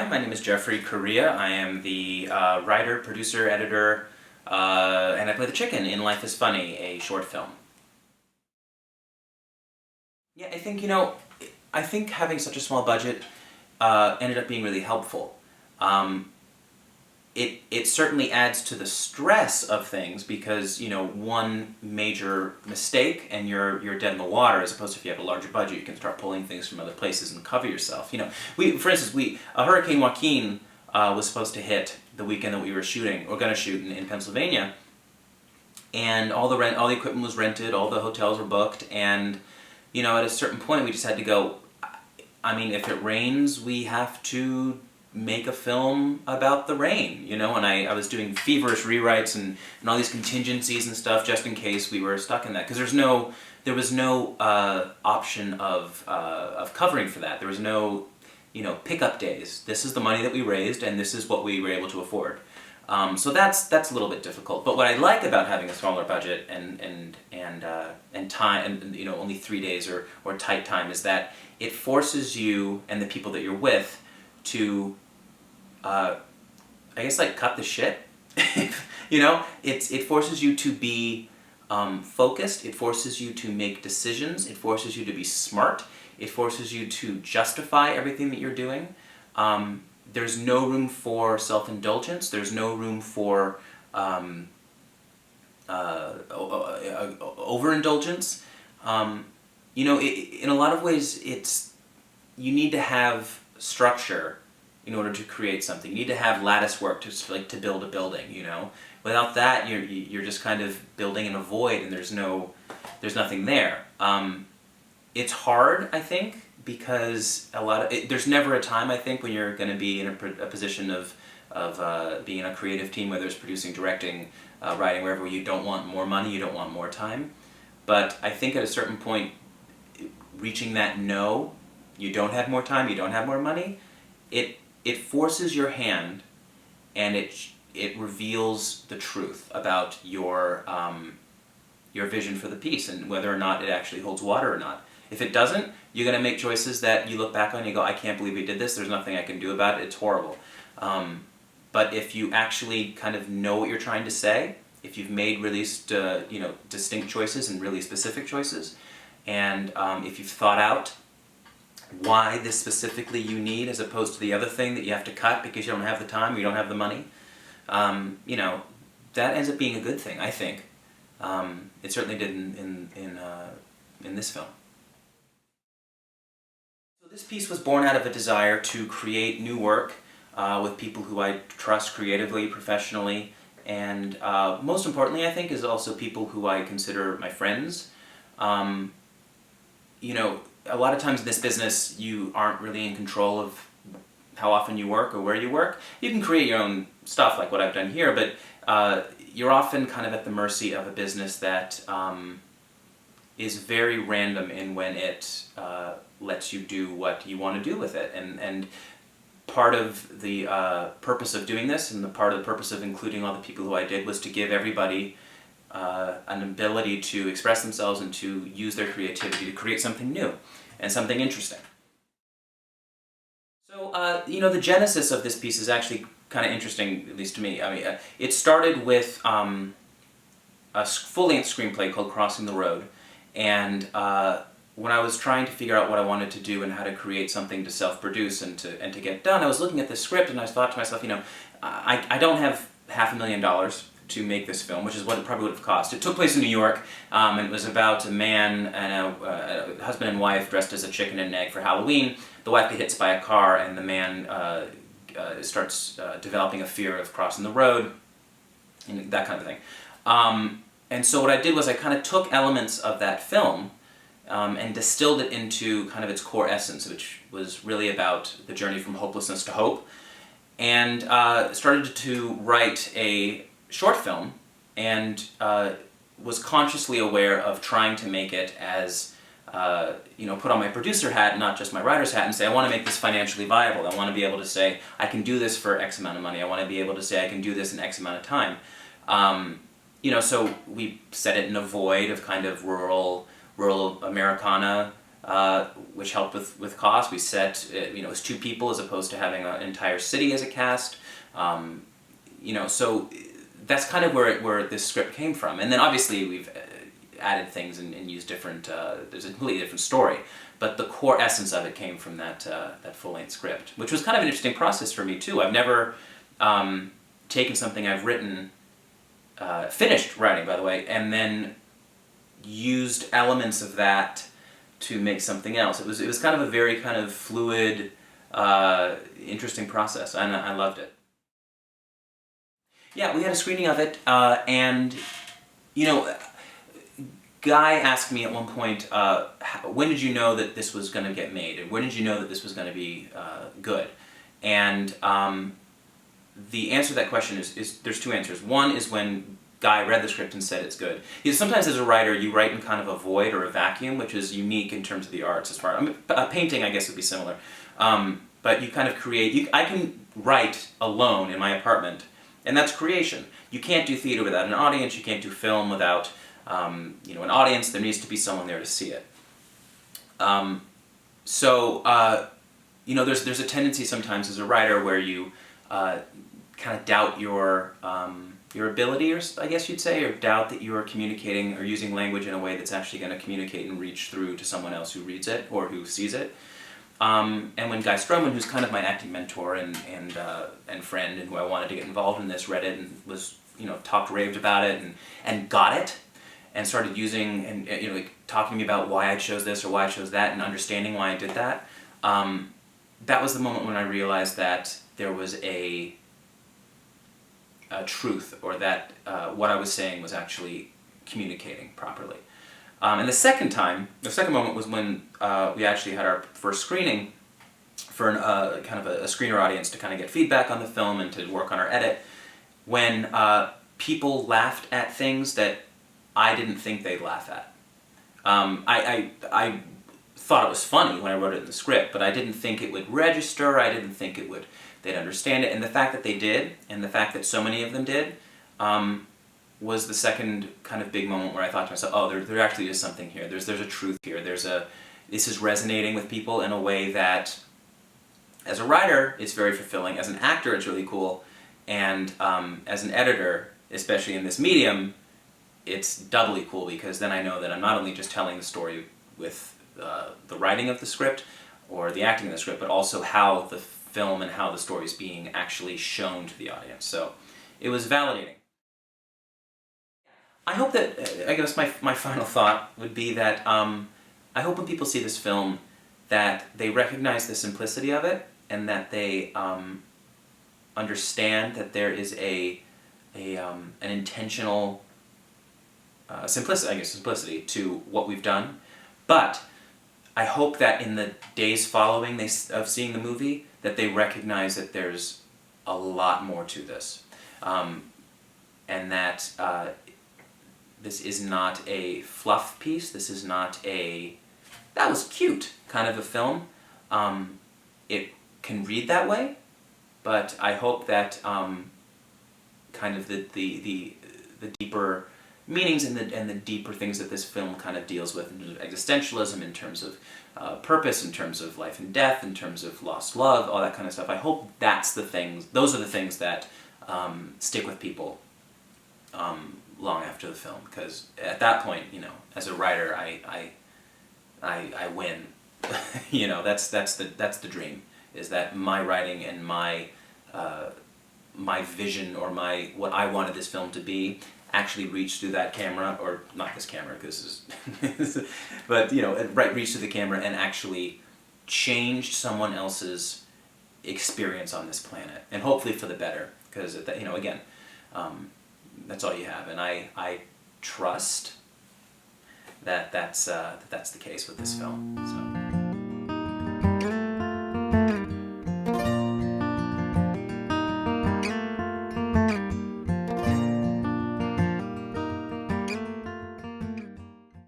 Hi, my name is Jeffrey Correa. I am the writer, producer, editor, and I play the chicken in Life is Funny, a short film. Yeah, I think having such a small budget ended up being really helpful. Um, it certainly adds to the stress of things because, one major mistake and you're dead in the water, as opposed to if you have a larger budget, you can start pulling things from other places and cover yourself. For instance, Hurricane Joaquin was supposed to hit the weekend that we were going to shoot in Pennsylvania, and all the equipment was rented, all the hotels were booked, and at a certain point we just had to go. I mean, if it rains, we have to make a film about the rain, and I was doing feverish rewrites and all these contingencies and stuff just in case we were stuck in that, because there was no option of covering for that. There was no, pickup days. This is the money that we raised and this is what we were able to afford. So that's a little bit difficult. But what I like about having a smaller budget and time and only 3 days or tight time is that it forces you and the people that you're with to, I guess, cut the shit. It forces you to be focused. It forces you to make decisions. It forces you to be smart. It forces you to justify everything that you're doing. There's no room for self-indulgence. There's no room for overindulgence. In a lot of ways, you need to have structure in order to create something. You need to have lattice work to build a building. Without that, you're just kind of building in a void, and there's nothing there. It's hard, I think, because there's never a time, I think, when you're going to be in a position of being in a creative team, whether it's producing, directing, writing, wherever, you don't want more money, you don't want more time. But I think at a certain point, reaching that no, you don't have more time, you don't have more money, it forces your hand, and it reveals the truth about your vision for the piece and whether or not it actually holds water or not. If it doesn't, you're going to make choices that you look back on and you go, I can't believe we did this, there's nothing I can do about it, it's horrible. But if you actually kind of know what you're trying to say, if you've made really distinct choices and really specific choices, and if you've thought out why this specifically you need as opposed to the other thing that you have to cut because you don't have the time or you don't have the money, that ends up being a good thing, I think. It certainly did in this film. So this piece was born out of a desire to create new work with people who I trust creatively, professionally, and most importantly, I think, is also people who I consider my friends. A lot of times in this business, you aren't really in control of how often you work or where you work. You can create your own stuff like what I've done here, but you're often kind of at the mercy of a business that is very random in when it lets you do what you want to do with it. And part of the purpose of doing this, and part of the purpose of including all the people who I did, was to give everybody an ability to express themselves and to use their creativity to create something new and something interesting. So, the genesis of this piece is actually kind of interesting, at least to me. I mean, it started with a full-length screenplay called Crossing the Road, and when I was trying to figure out what I wanted to do and how to create something to self-produce and to get done, I was looking at this script and I thought to myself, I don't have $500,000 to make this film, which is what it probably would have cost. It took place in New York, and it was about a man and a husband and wife dressed as a chicken and an egg for Halloween. The wife gets hit by a car, and the man starts developing a fear of crossing the road, and that kind of thing. And so what I did was I kind of took elements of that film and distilled it into kind of its core essence, which was really about the journey from hopelessness to hope, and started to write a short film, and was consciously aware of trying to make it as, put on my producer hat, not just my writer's hat, and say, I want to make this financially viable. I want to be able to say, I can do this for X amount of money. I want to be able to say, I can do this in X amount of time. So we set it in a void of kind of rural Americana, which helped with cost. We set, it was 2 people as opposed to having an entire city as a cast. So that's kind of where this script came from. And then obviously we've added things and used different, there's a completely different story. But the core essence of it came from that full-length script, which was kind of an interesting process for me too. I've never taken something I've written, finished writing by the way, and then used elements of that to make something else. It was kind of a very kind of fluid, interesting process, and I loved it. Yeah, we had a screening of it, and Guy asked me at one point, when did you know that this was going to get made, and when did you know that this was going to be good? And the answer to that question is there's 2 answers. One is when Guy read the script and said it's good. Sometimes as a writer you write in kind of a void or a vacuum, which is unique in terms of the arts. As far painting, I guess, would be similar, but you kind of create. I can write alone in my apartment, and that's creation. You can't do theater without an audience. You can't do film without an audience. There needs to be someone there to see it. There's a tendency sometimes as a writer where you kind of doubt your ability, or I guess you'd say, or doubt that you are communicating or using language in a way that's actually going to communicate and reach through to someone else who reads it or who sees it. And when Guy Stroman, who's kind of my acting mentor and friend, and who I wanted to get involved in this, read it and was talked raved about it and got it, and started using and talking to me about why I chose this or why I chose that, and understanding why I did that. That was the moment when I realized that there was a truth, or that what I was saying was actually communicating properly. And the second moment was when we actually had our first screening for kind of a screener audience to kind of get feedback on the film and to work on our edit, when people laughed at things that I didn't think they'd laugh at. I thought it was funny when I wrote it in the script, but I didn't think it would register. I didn't think they'd understand it. And the fact that they did, and the fact that so many of them did, was the second kind of big moment where I thought to myself, oh, there actually is something here. There's a truth here. This is resonating with people in a way that, as a writer, it's very fulfilling. As an actor, it's really cool. And as an editor, especially in this medium, it's doubly cool, because then I know that I'm not only just telling the story with the writing of the script or the acting of the script, but also how the film and how the story is being actually shown to the audience. So it was validating. I hope that, I guess my final thought would be that I hope when people see this film that they recognize the simplicity of it, and that they understand that there is an intentional simplicity to what we've done. But I hope that in the days following of seeing the movie, that they recognize that there's a lot more to this, and that this is not a fluff piece. This is not that was cute kind of a film. It can read that way, but I hope that kind of the deeper meanings and the deeper things that this film kind of deals with, in terms of existentialism, in terms of purpose, in terms of life and death, in terms of lost love, all that kind of stuff. I hope those are the things that stick with people long after the film, because at that point, as a writer, I win. That's the dream, is that my writing and my vision, or what I wanted this film to be, actually reached through that camera, or not this camera, because this is but reached through the camera and actually changed someone else's experience on this planet, and hopefully for the better, because again, that's all you have, and I trust that that's the case with this film. So.